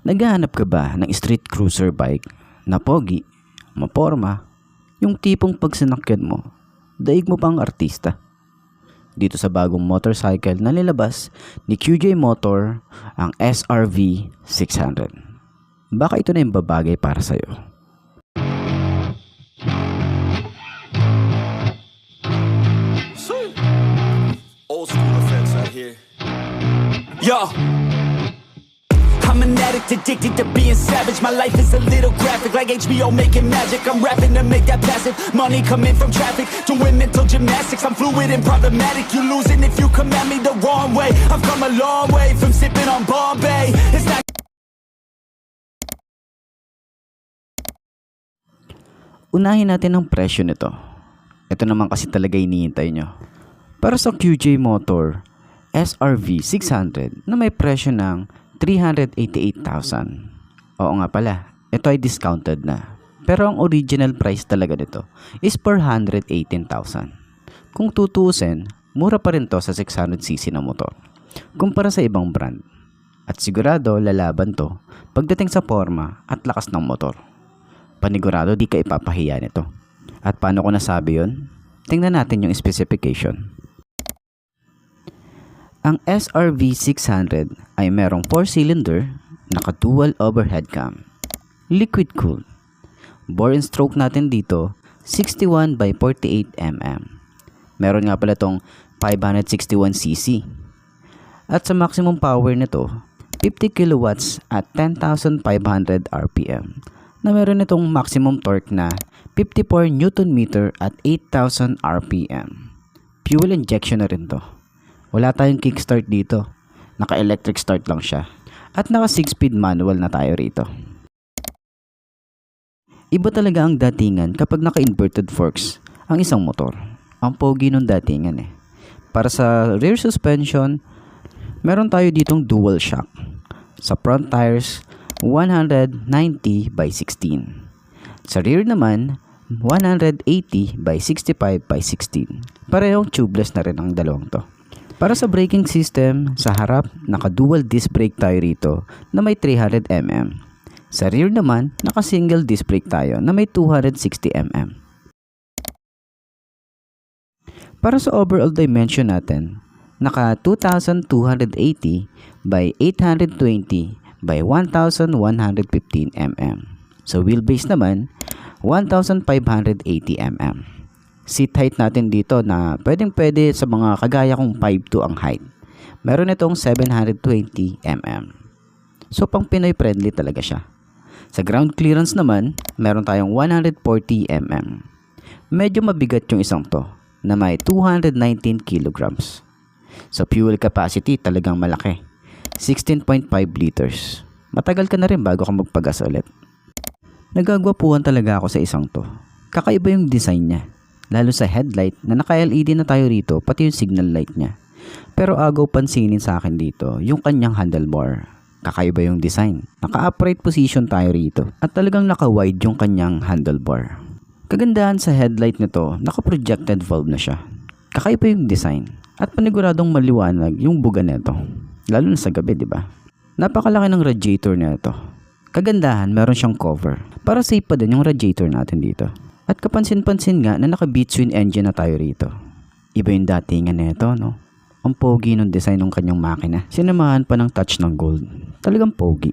Naghahanap ka ba ng street cruiser bike na pogi, maporma, yung tipong pag sinakyan mo, daig mo pang artista? Dito sa bagong motorcycle na nilabas ni QJ Motor, ang SRV 600. Baka ito na yung babagay para sa'yo. Old school effects out here. Yo! I'm an addict, addicted to being savage. My life is a little graphic, like HBO making magic. I'm rapping to make that passive money coming from traffic. Doing mental gymnastics, I'm fluid and problematic. You losing if you come at me the wrong way. I've come a long way from sipping on Bombay. It's not. Unahin natin ang presyo nito. Ito naman kasi talaga iniintay nyo. Para sa QJ Motor SRV 600 na may presyo ng 388,000. Oo nga pala, ito ay discounted na. Pero ang original price talaga nito is 418,000. Kung tutuusin, mura pa rin to sa 600cc na motor kumpara sa ibang brand. At sigurado lalaban to pagdating sa forma at lakas ng motor. Panigurado di ka ipapahiya nito. At paano ko nasabi yun? Tingnan natin yung specification. Ang SRV 600 ay merong 4-cylinder, naka-dual overhead cam, liquid cooled. Bore and stroke natin dito, 61 by 48 mm. Meron nga pala tong 561cc. At sa maximum power nito, 50 kilowatts at 10,500 RPM. Na meron itong maximum torque na 54 Nm at 8,000 RPM. Fuel injection na rin to. Wala tayong kickstart dito. Naka-electric start lang siya. At naka 6-speed manual na tayo rito. Iba talaga ang datingan kapag naka-inverted forks ang isang motor. Ang pogi nung datingan eh. Para sa rear suspension, meron tayo ditong dual shock. Sa front tires, 190 by 16. Sa rear naman, 180 by 65 by 16. Parehong tubeless na rin ang dalawang to. Para sa braking system, sa harap, naka-dual disc brake tayo rito na may 300 mm. Sa rear naman, naka-single disc brake tayo na may 260 mm. Para sa overall dimension natin, naka 2,280 by 820 by 1,115 mm. Sa wheelbase naman, 1,580 mm. Seat height natin dito na pwede sa mga kagaya kong 5'2" ang height. Meron itong 720 mm. So pang Pinoy friendly talaga siya. Sa ground clearance naman, meron tayong 140 mm. Medyo mabigat yung isang to na may 219 kilograms. Sa fuel capacity talagang malaki. 16.5 liters. Matagal ka na rin bago ka magpagas ulit. Nagagwapuhan talaga ako sa isang to. Kakaiba yung design niya. Lalo sa headlight na naka-LED na tayo rito, pati yung signal light niya. Pero agaw pansinin sa akin dito, yung kanyang handlebar. Kakaiba yung design. Naka-upright position tayo rito. At talagang naka-wide yung kanyang handlebar. Kagandahan sa headlight nito, naka-projected valve na siya. Kakaiba yung design. At paniguradong maliwanag yung buga nito. Lalo na sa gabi, di ba? Napakalaki ng radiator nito. Kagandahan, meron siyang cover. Para safe pa din yung radiator natin dito. At kapansin-pansin nga na naka-B-twin engine na tayo rito. Iba yung datingan nito, no? Ang pogi ng design ng kanyang makina. Sinamahan pa ng touch ng gold. Talagang pogi.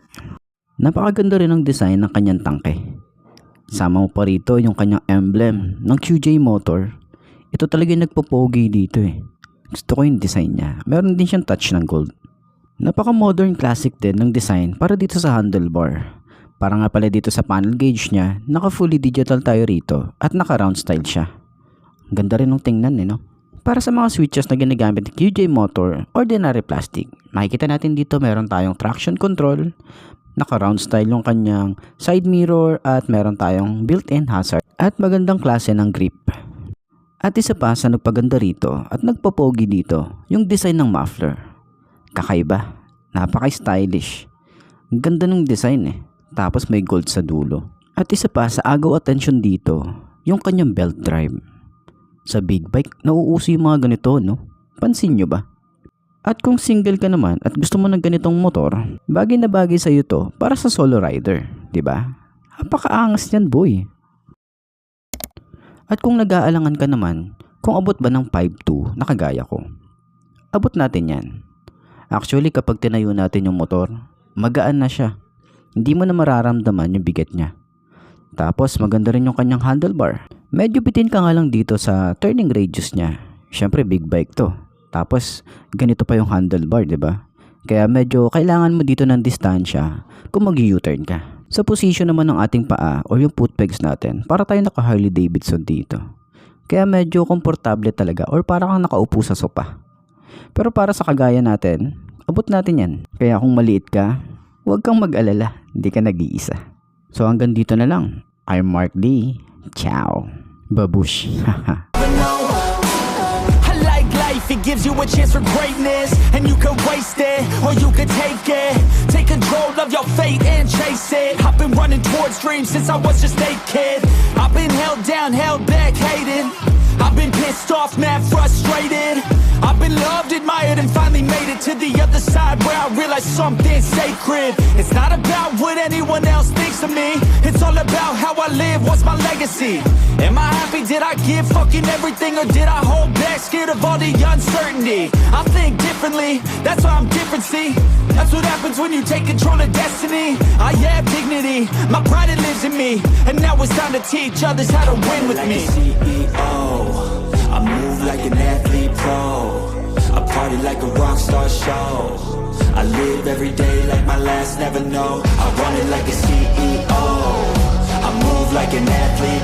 Napakaganda rin ang design ng kanyang tangke. Sama mo pa rito yung kanyang emblem ng QJ Motor. Ito talaga yung nagpo-pogi dito eh. Gusto ko yung design niya. Meron din siyang touch ng gold. Napaka-modern classic din ng design para dito sa handlebar. Para nga pala dito sa panel gauge niya, naka-fully digital tayo rito at naka-round style siya. Ganda rin ng tingnan eh, no? Para sa mga switches na ginagamit ng QJ Motor, ordinary plastic. Makikita natin dito meron tayong traction control, naka-round style yung kanyang side mirror at meron tayong built-in hazard at magandang klase ng grip. At isa pa sa nagpaganda rito at nagpapogi dito, yung design ng muffler. Kakaiba, napaka-stylish. Ang ganda ng design eh. Tapos may gold sa dulo. At isa pa sa agaw attention dito, yung kanyang belt drive. Sa big bike, nauuso yung mga ganito, no? Pansin nyo ba? At kung single ka naman at gusto mo ng ganitong motor, bagay na bagay sa iyo to para sa solo rider, 'di ba? Napakaangas niyan, boy. At kung nag-aalangan ka naman, kung abot ba ng 5'2" na kagaya ko, abot natin yan. Actually, kapag tinayo natin yung motor, magaan na siya. Hindi mo na mararamdaman yung bigat niya. Tapos maganda rin yung kanyang handlebar. Medyo bitin ka nga lang dito sa turning radius niya. Syempre big bike to. Tapos ganito pa yung handlebar, 'di ba? Kaya medyo kailangan mo dito ng distansya kung mag-U-turn ka. Sa position naman ng ating paa o yung foot pegs natin, para tayo naka Harley Davidson dito. Kaya medyo komportable talaga or para kang nakaupo sa sopa. Pero para sa kagaya natin, abot natin yan. Kaya kung maliit ka, huwag kang mag-alala, hindi ka nag-iisa. So hanggang dito na lang. I'm Mark D. Ciao. Babush. I like life, it gives you a chance for greatness. And you can waste it, or you can take it. Take control of your fate and chase it. I've been running towards dreams since I was just a kid. I've been held down, held back, hated. I've been pissed off, mad, frustrated. I've been loved, admired, and finally made it to the other side where I realized something sacred. It's not about what anyone else thinks of me. It's all about how I live, what's my legacy? Am I happy, did I give fucking everything, or did I hold back, scared of all the uncertainty? I think differently, that's why I'm different, see? That's what happens when you take control of destiny. I have dignity, my pride it lives in me. And now it's time to teach others how to win with me. CEO, I move like an athlete pro. I party like a rock star show. I live every day like my last, never know. I run it like a CEO. I move like an athlete